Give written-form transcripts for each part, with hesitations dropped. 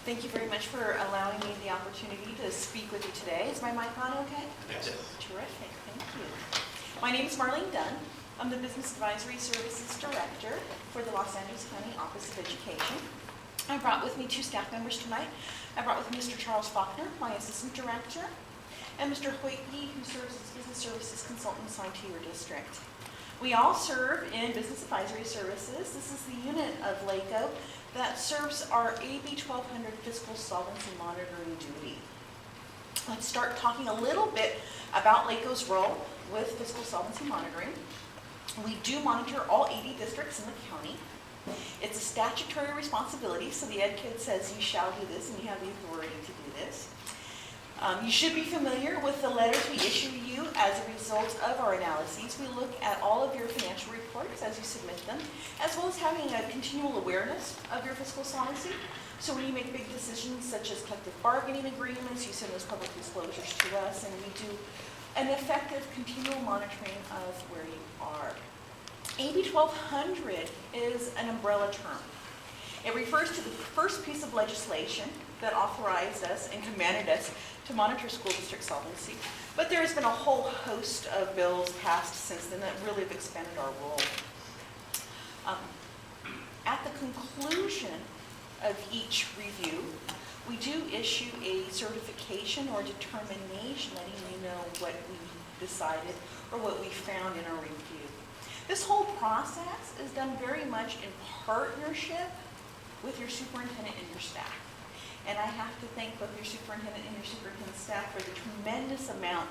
Thank you very much for allowing me the opportunity to speak with you today. Is my mic on okay? Yes. Terrific, thank you. My name is Marlene Dunn. I'm the Business Advisory Services Director for the Los Angeles County Office of Education. I brought with me two staff members tonight. I brought with Mr. Charles Faulkner, my Assistant Director, and Mr. Hoyt Yee, who serves as Business Services Consultant assigned to your district. We all serve in Business Advisory Services. This is the unit of LACO that serves our AB 1200 fiscal solvency monitoring duty. Let's start talking a little bit about LACO's role with fiscal solvency monitoring. We do monitor all 80 districts in the county. It's a statutory responsibility, so the Ed Code says you shall do this and you have the authority to do this. You should be familiar with the letters we issue you as a result of our analyses. We look at all of your financial reports as you submit them, as well as having a continual awareness of your fiscal solvency. So when you make big decisions such as collective bargaining agreements, you send those public disclosures to us, and we do an effective continual monitoring of where you are. AB 1200 is an umbrella term. It refers to the first piece of legislation that authorized us and commanded us to monitor school district solvency. But there has been a whole host of bills passed since then that really have expanded our role. At the conclusion of each review, we do issue a certification or determination letting you know what we decided or what we found in our review. This whole process is done very much in partnership with your superintendent and your staff. And I have to thank both your superintendent and your superintendent staff for the tremendous amount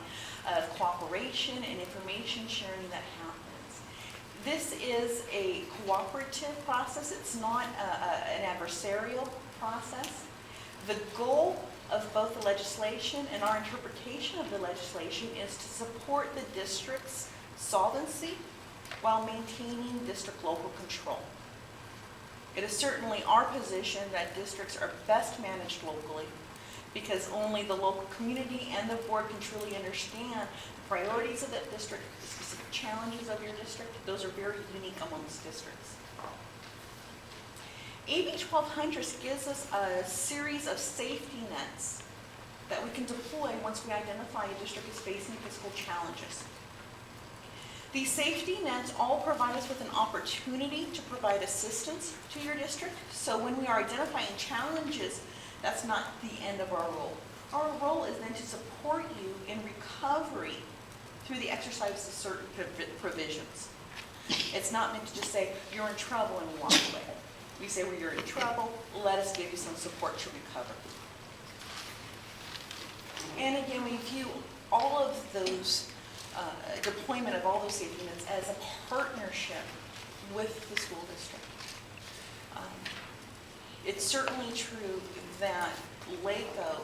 of cooperation and information sharing that happens. This is a cooperative process. It's not an adversarial process. The goal of both the legislation and our interpretation of the legislation is to support the district's solvency while maintaining district local control. It is certainly our position that districts are best managed locally because only the local community and the board can truly understand the priorities of that district, the specific challenges of your district. Those are very unique amongst districts. AB 1200 gives us a series of safety nets that we can deploy once we identify a district is facing fiscal challenges. These safety nets all provide us with an opportunity to provide assistance to your district. So when we are identifying challenges, that's not the end of our role. Our role is then to support you in recovery through the exercise of certain provisions. It's not meant to just say, you're in trouble and walk away. We say, well, you're in trouble, let us give you some support to recover. And again, we view all of those deployment of all those safety nets as a partnership with the school district. It's certainly true that LACO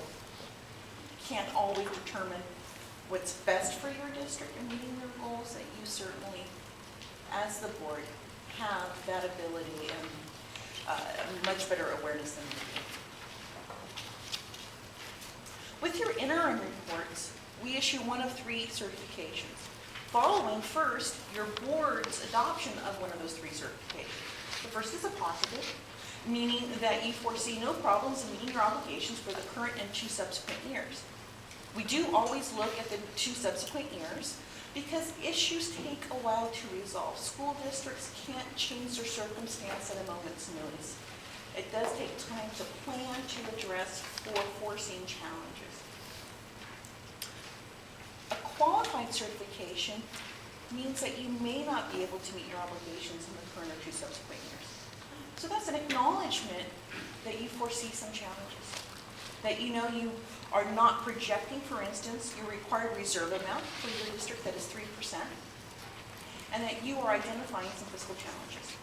can't always determine what's best for your district in meeting their goals, that you certainly, as the board, have that ability and a much better awareness than we do. With your interim reports, we issue one of three certifications, following first your board's adoption of one of those three certifications. The first is a positive, meaning that you foresee no problems in meeting your obligations for the current and two subsequent years. We do always look at the two subsequent years because issues take a while to resolve. School districts can't change their circumstance at a moment's notice. It does take time to plan to address foreseen challenges. A qualified certification means that you may not be able to meet your obligations in the current or two subsequent years. So that's an acknowledgement that you foresee some challenges, that you know you are not projecting, for instance, your required reserve amount for your district that is 3%, and that you are identifying some fiscal challenges.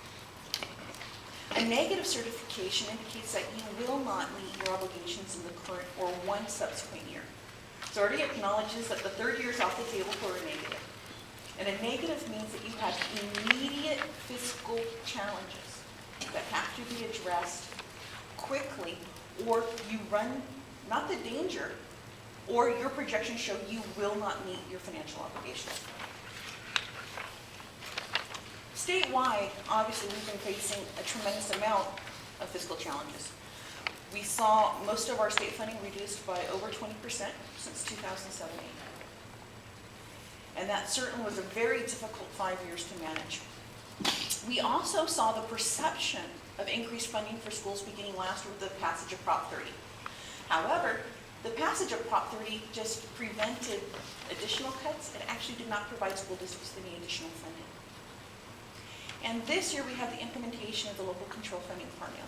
A negative certification indicates that you will not meet your obligations in the current or one subsequent year. So it already acknowledges that the third year is off the table for a negative. And a negative means that you have immediate fiscal challenges that have to be addressed quickly, or you run not the danger, or your projections show you will not meet your financial obligations. Statewide, obviously, we've been facing a tremendous amount of fiscal challenges. We saw most of our state funding reduced by over 20% since 2007-8. And that certainly was a very difficult 5 years to manage. We also saw the perception of increased funding for schools beginning last year with the passage of Prop 30. However, the passage of Prop 30 just prevented additional cuts and actually did not provide school districts with any additional funding. And this year we have the implementation of the local control funding formulas.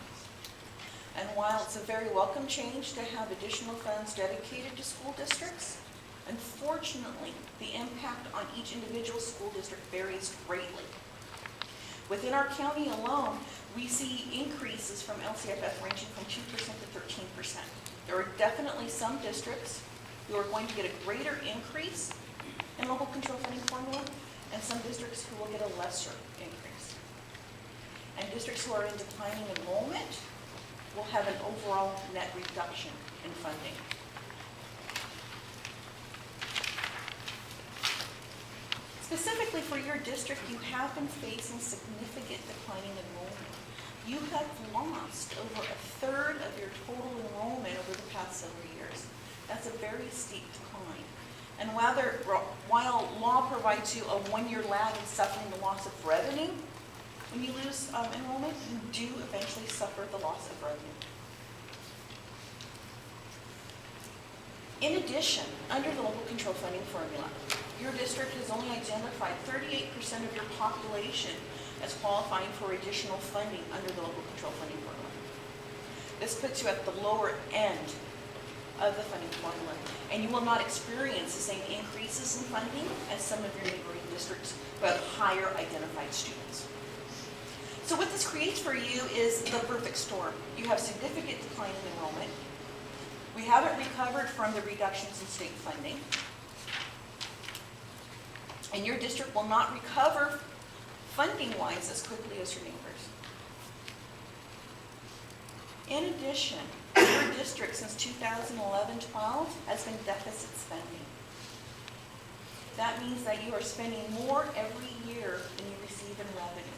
And while it's a very welcome change to have additional funds dedicated to school districts, unfortunately, the impact on each individual school district varies greatly. Within our county alone, we see increases from LCFF ranging from 2% to 13%. There are definitely some districts who are going to get a greater increase in local control funding formula, and some districts who will get a lesser increase. And districts who are in declining enrollment will have an overall net reduction in funding. Specifically for your district, you have been facing significant declining enrollment. You have lost over a third of your total enrollment over the past several years. That's a very steep decline. And while law provides you a 1-year lag in suffering the loss of revenue, when you lose enrollment, you do eventually suffer the loss of revenue. In addition, under the local control funding formula, your district has only identified 38% of your population as qualifying for additional funding under the local control funding formula. This puts you at the lower end of the funding formula, and you will not experience the same increases in funding as some of your neighboring districts who have higher identified students. So what this creates for you is the perfect storm. You have significant decline in enrollment. We haven't recovered from the reductions in state funding. And your district will not recover funding-wise as quickly as your neighbors. In addition, your district since 2011-12 has been deficit spending. That means that you are spending more every year than you receive in revenue.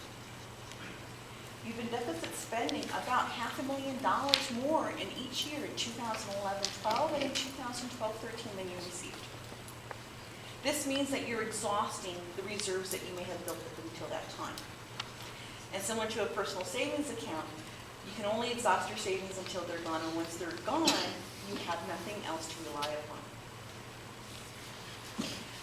You've been deficit spending about $500,000 more in each year in 2011-12 and in 2012-13 than you received. This means that you're exhausting the reserves that you may have built up until that time. And similar to a personal savings account, you can only exhaust your savings until they're gone, and once they're gone, you have nothing else to rely upon.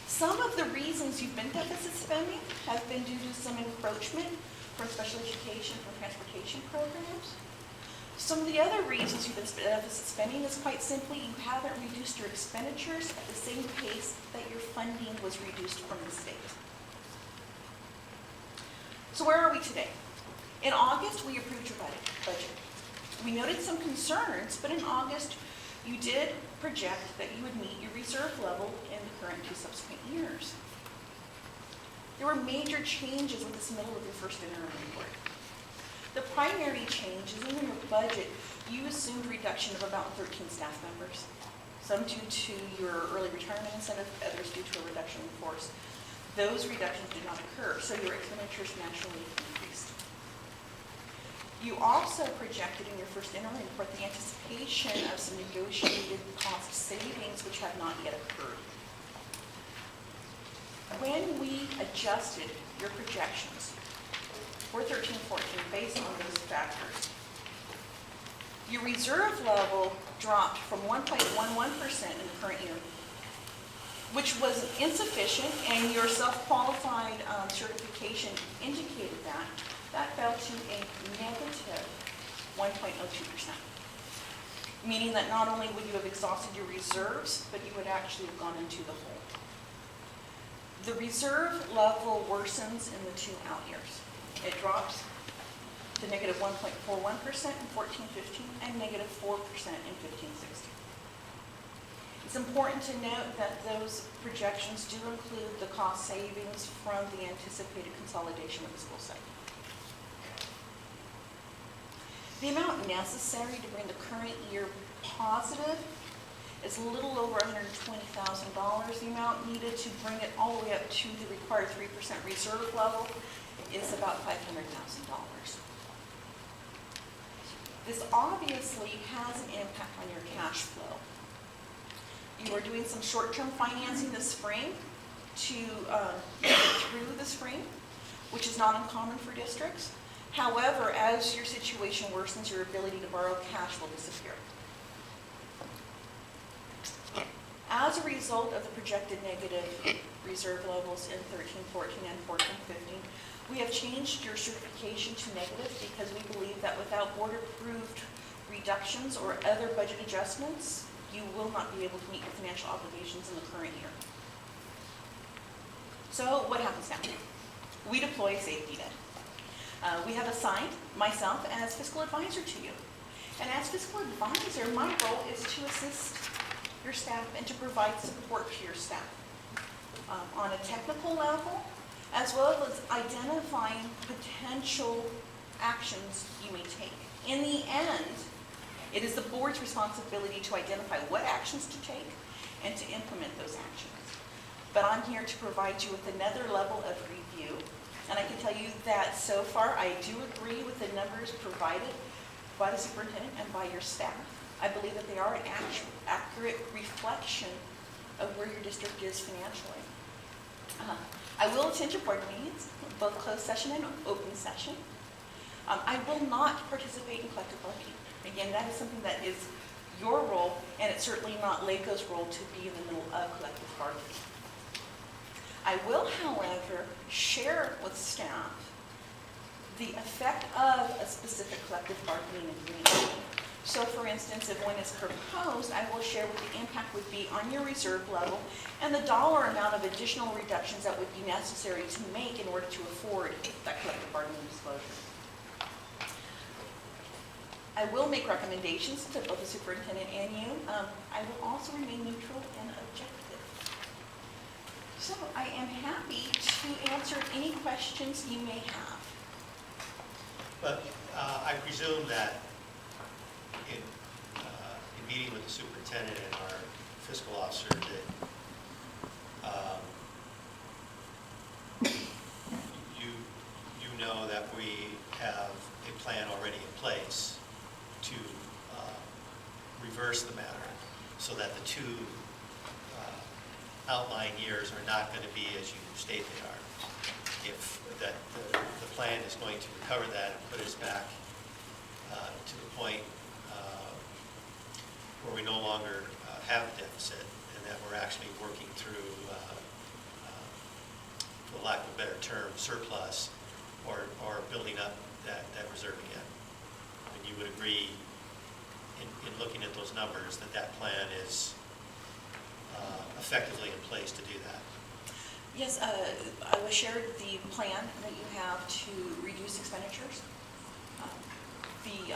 Some of the reasons you've been deficit spending have been due to some encroachment from special education, from transportation programs. Some of the other reasons you've been deficit spending is quite simply you haven't reduced your expenditures at the same pace that your funding was reduced from the state. So where are we today? In August, we approved your budget. We noted some concerns, but in August, you did project that you would meet your reserve level in the current 2 subsequent years. There were major changes with the submittal of your first interim report. The primary change is in your budget, you assumed reduction of about 13 staff members, some due to your early retirement incentive, others due to a reduction in force. Those reductions did not occur, so your expenditures naturally increased. You also projected in your first interim report the anticipation of some negotiated cost savings which have not yet occurred. When we adjusted your projections for 13-14 based on those factors, your reserve level dropped from 1.11% in the current year, which was insufficient, and your self-qualified certification indicated that. That fell to a negative 1.02%, meaning that not only would you have exhausted your reserves, but you would actually have gone into the hole. The reserve level worsens in the 2 out years. It drops to negative 1.41% in 14-15 and negative 4% in 15-16. It's important to note that those projections do include the cost savings from the anticipated consolidation of the school site. The amount necessary to bring the current year positive is a little over $120,000. The amount needed to bring it all the way up to the required 3% reserve level is about $500,000. This obviously has an impact on your cash flow. You are doing some short-term financing this spring to get through the spring, which is not uncommon for districts. However, as your situation worsens, your ability to borrow cash will disappear. As a result of the projected negative reserve levels in 13-14 and 14-15, we have changed your certification to negative because we believe that without board-approved reductions or other budget adjustments, you will not be able to meet your financial obligations in the current year. So what happens now? We deploy safety net. We have assigned myself as fiscal advisor to you. And as fiscal advisor, my role is to assist your staff and to provide support to your staff on a technical level, as well as identifying potential actions you may take. In the end, it is the board's responsibility to identify what actions to take and to implement those actions. But I'm here to provide you with another level of review. And I can tell you that so far I do agree with the numbers provided by the superintendent and by your staff. I believe that they are an accurate reflection of where your district is financially. I will attend your board meetings, both closed session and open session. I will not participate in collective bargaining. Again, that is something that is your role, and it's certainly not LACO's role to be in the middle of collective bargaining. I will, however, share with staff the effect of a specific collective bargaining agreement. So for instance, if when it's proposed, I will share what the impact would be on your reserve level and the dollar amount of additional reductions that would be necessary to make in order to afford that collective bargaining disclosure. I will make recommendations to both the superintendent and you. I will also remain neutral and objective. So I am happy to answer any questions you may have. But I presume that in meeting with the superintendent and our fiscal officer that you know that we have a plan already in place to reverse the matter so that the two outlying years are not going to be as you state they are. If that the plan is going to recover that and put us back to the point where we no longer have a deficit and that we're actually working through, for lack of a better term, surplus or building up that reserve again. And you would agree in looking at those numbers that plan is effectively in place to do that. Yes, I will share the plan that you have to reduce expenditures. The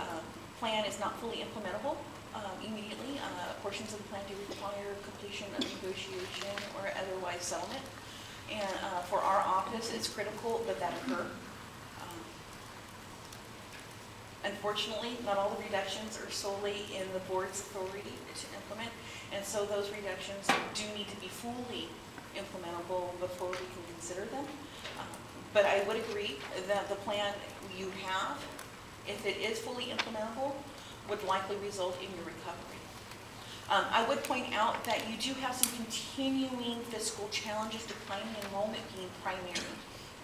plan is not fully implementable immediately. Portions of the plan do require completion of negotiation or otherwise settlement. And for our office, it's critical that that occur. Unfortunately, not all the reductions are solely in the board's authority to implement, and so those reductions do need to be fully implementable before we can consider them. But I would agree that the plan you have, if it is fully implementable, would likely result in your recovery. I would point out that you do have some continuing fiscal challenges, declining enrollment being primary.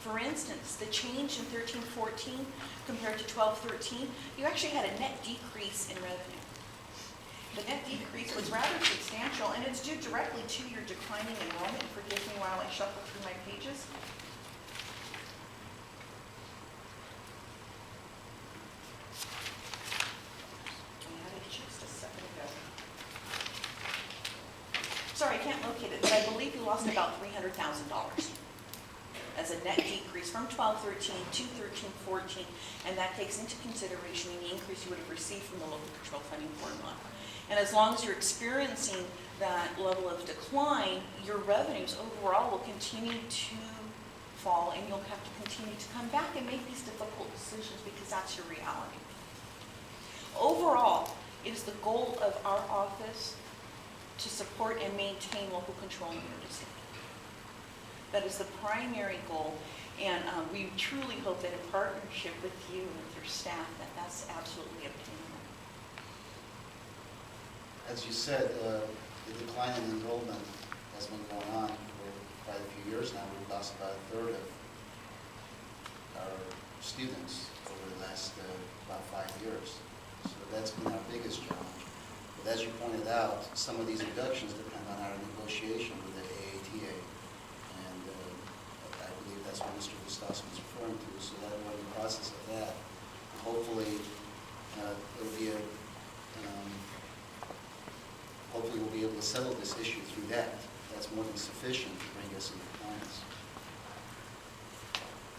For instance, the change in 13-14 compared to 12-13, you actually had a net decrease in revenue. The net decrease was rather substantial, and it's due directly to your declining enrollment. Forgive me while I shuffle through my pages. I had it just a second ago. Sorry, I can't locate it, but I believe you lost about $300,000 as a net decrease from 12-13 to 13-14, and that takes into consideration the increase you would have received from the local control funding formula. And as long as you're experiencing that level of decline, your revenues overall will continue to fall, and you'll have to continue to come back and make these difficult decisions because that's your reality. Overall, it is the goal of our office to support and maintain local control in your district. That is the primary goal, and we truly hope that in partnership with you and with your staff that that's absolutely obtainable. as you said, the decline in enrollment has been going on for quite a few years now. We've lost about a third of our students over the last about 5 years. So that's been our biggest challenge. But as you pointed out, some of these reductions depend on our negotiation with the AATA. And I believe that's what Mr. Distasso was referring to. So that we're in the process of that. Hopefully, it'll be a hopefully we'll be able to settle this issue through that. That's more than sufficient to bring us in compliance.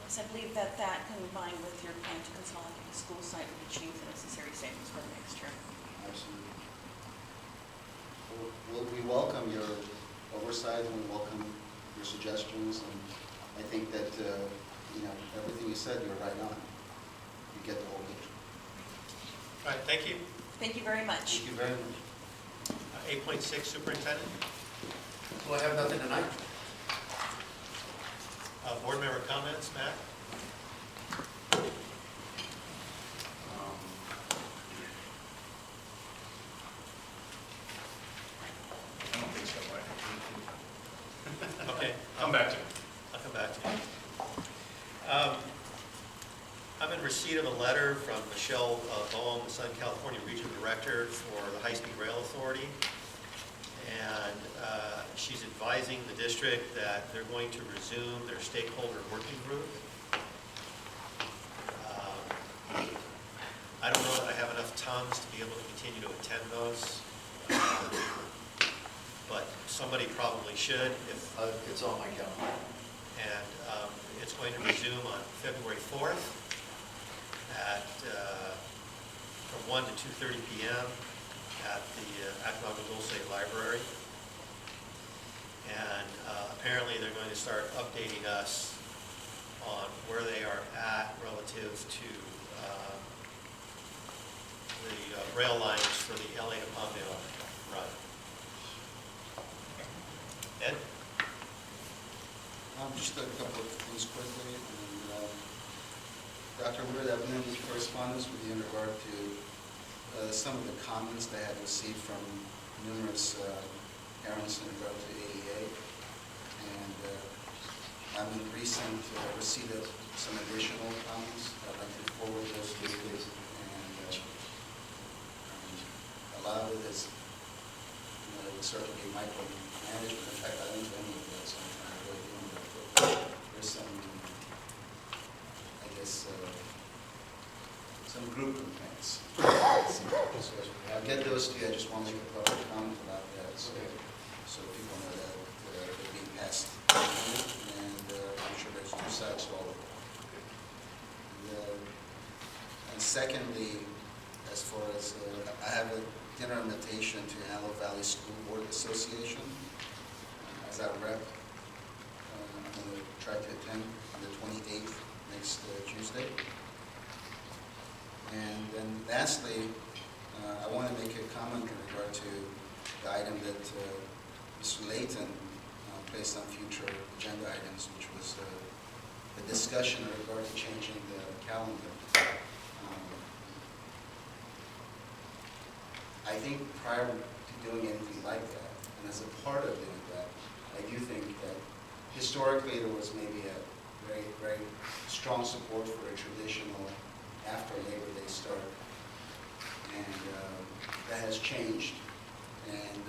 Yes, I believe that combined with your plan to consolidate the school site would achieve the necessary savings for next year. Absolutely. We welcome your oversight and we welcome your suggestions. And I think that, everything you said, you're right on. You get the whole picture. All right, thank you. Thank you very much. Thank you very much. 8.6, Superintendent. So I have nothing tonight. Board member comments, Matt? I don't think so, Mike. Okay. Come back to me. I'll come back to you. I'm in receipt of a letter from Michelle Boehm, the Southern California Regional Director for the High Speed Rail Authority. And she's advising the district that they're going to resume their stakeholder working group. I don't know that I have enough tongues to be able to continue to attend those, but somebody probably should. If It's on my calendar. and it's going to resume on February 4th at from 1 to 2:30 p.m. at the acton, dulce Library. And apparently they're going to start updating us on where they are at relative to the rail lines for the LA to Palmdale run. Ed? Just a couple of things quickly. And, Dr. Wood, I've been in correspondence with you in regard to some of the comments that I had received from numerous parents in regard to ADA. And I'm in recent receipt of some additional comments. I'd like to forward those to you. And a lot of it is, it would certainly be micromanagement. In fact, I don't do any of that, so I'm trying to really do it. But there's some, I guess, some group complaints. So I'll get those to you. I just want to make a public comment about that, so people know that they're being passed. And I'm sure there's two sides to all of it. And secondly, as far as I have a dinner invitation to Antelope Valley School Board Association as our rep. I'm going to try to attend on the 28th, next Tuesday. And then lastly, I want to make a comment in regard to the item that Mr. Layton placed on future agenda items, which was the discussion in regard to changing the calendar. I think prior to doing anything like that, and as a part of doing that, I do think that historically there was maybe a very, very strong support for a traditional after Labor Day start, and that has changed. And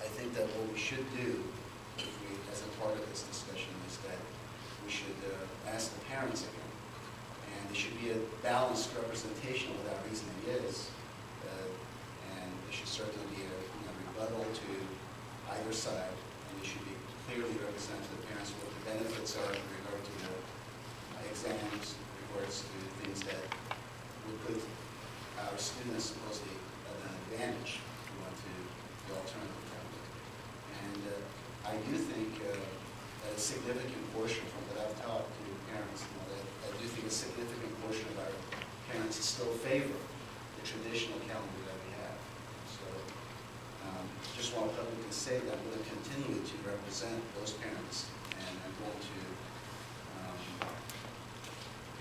I think that what we should do, as a part of this discussion, is that we should ask the parents again, and there should be a balanced representation of what our reasoning is, and there should certainly be a rebuttal to either side, and it should be clearly represented to the parents what the benefits are in regard to the exams, in regards to things that would put our students supposedly at an advantage if we went to the alternative calendar. And I do think that a significant portion, from what I've talked to parents, that I do think a significant portion of our parents still favor the traditional calendar that we have. So just want to publicly say that I'm going to continue to represent those parents, and I'm going to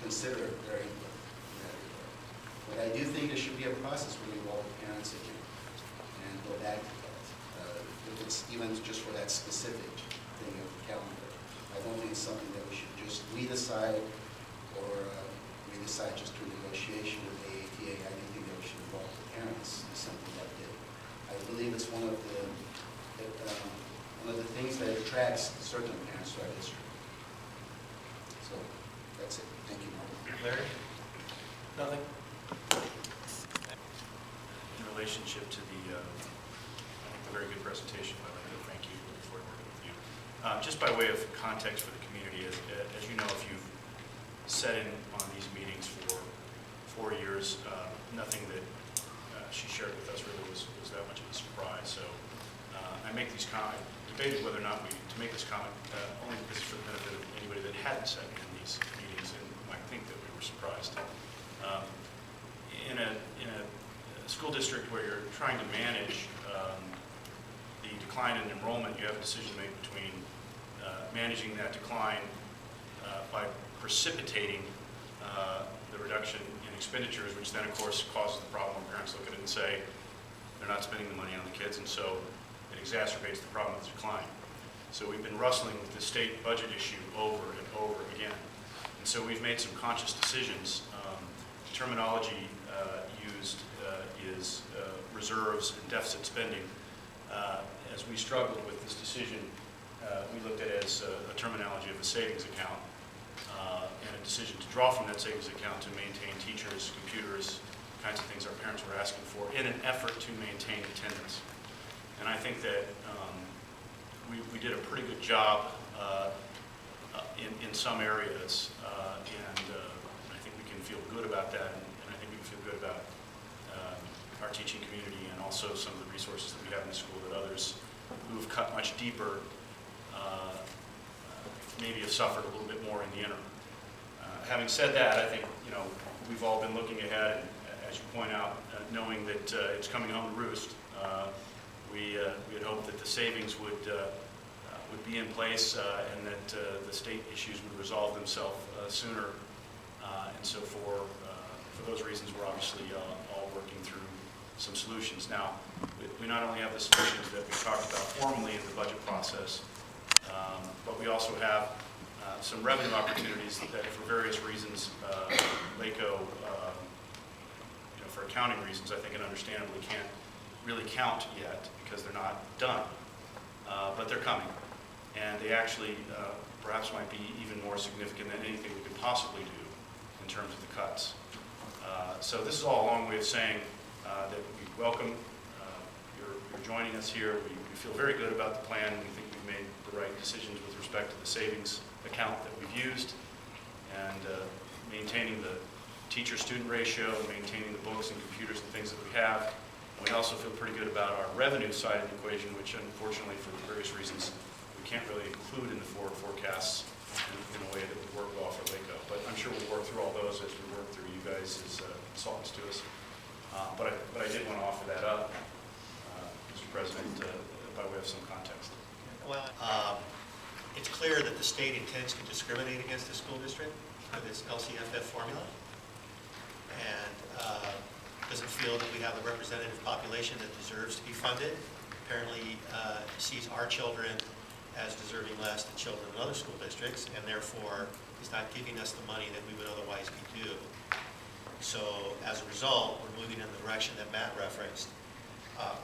consider their input in that regard. But I do think there should be a process where you involve the parents again. and go back to that. If it's even just for that specific thing of the calendar. I don't think it's something that we should just decide or decide just through negotiation with the AATA. I do think that we should involve the parents in something like that. I believe it's one of the things that attracts certain parents to our district. So that's it. Thank you, Mark. Larry? Nothing. In relationship to the, I think, the very good presentation by Linda, thank you, looking forward to working with you. Just by way of context for the community, as you know, if you've sat in on these meetings for 4 years, nothing that she shared with us really was that much of a surprise. So I make these comments, debated whether or not to make this comment, only because it's for the benefit of anybody that hadn't sat in these meetings and might think that we were surprised. In a school district where you're trying to manage the decline in enrollment, you have a decision to make between managing that decline by precipitating the reduction in expenditures, which then, of course, causes the problem when parents look at it and say they're not spending the money on the kids, and so it exacerbates the problem of the decline. So we've been wrestling with the state budget issue over and over again. And so we've made some conscious decisions. The terminology used is reserves and deficit spending. As we struggled with this decision, we looked at it as a terminology of a savings account and a decision to draw from that savings account to maintain teachers, computers, kinds of things our parents were asking for in an effort to maintain attendance. And I think that we did a pretty good job in some areas, and I think we can feel good about that, and I think we can feel good about our teaching community and also some of the resources that we have in the school that others who have cut much deeper maybe have suffered a little bit more in the interim. Having said that, I think we've all been looking ahead, and as you point out, knowing that it's coming home to roost. We had hoped that the savings would be in place and that the state issues would resolve themselves sooner. And so for those reasons, we're obviously all working through some solutions. Now, we not only have the solutions that we talked about formally in the budget process, but we also have some revenue opportunities that for various reasons, LACO, for accounting reasons, I think, and understandably can't really count yet because they're not done, but they're coming. And they actually perhaps might be even more significant than anything we could possibly do in terms of the cuts. So this is all a long way of saying that we welcome your joining us here. We feel very good about the plan. We think we've made the right decisions with respect to the savings account that we've used and maintaining the teacher-student ratio and maintaining the books and computers and things that we have. And we also feel pretty good about our revenue side of the equation, which unfortunately for various reasons we can't really include in the forward forecasts in a way that would work well for LACO. But I'm sure we'll work through all those as we work through you guys as consultants to us. But I did want to offer that up, Mr. President, by way of some context. Well, it's clear that the state intends to discriminate against the school district with its LCFF formula, and doesn't feel that we have a representative population that deserves to be funded. Apparently sees our children as deserving less than children in other school districts, and therefore is not giving us the money that we would otherwise be due. So as a result, we're moving in the direction that Matt referenced.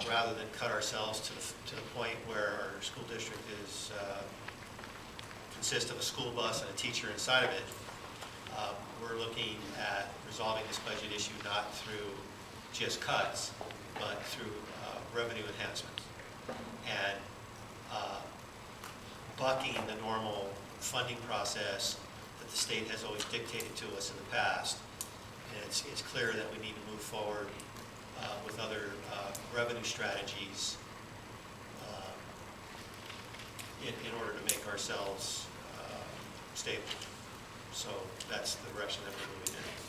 Rather than cut ourselves to the point where our school district is consists of a school bus and a teacher inside of it, we're looking at resolving this budget issue not through just cuts, but through revenue enhancements and bucking the normal funding process that the state has always dictated to us in the past. And it's clear that we need to move forward with other revenue strategies in order to make ourselves stable. So that's the direction that we're moving in.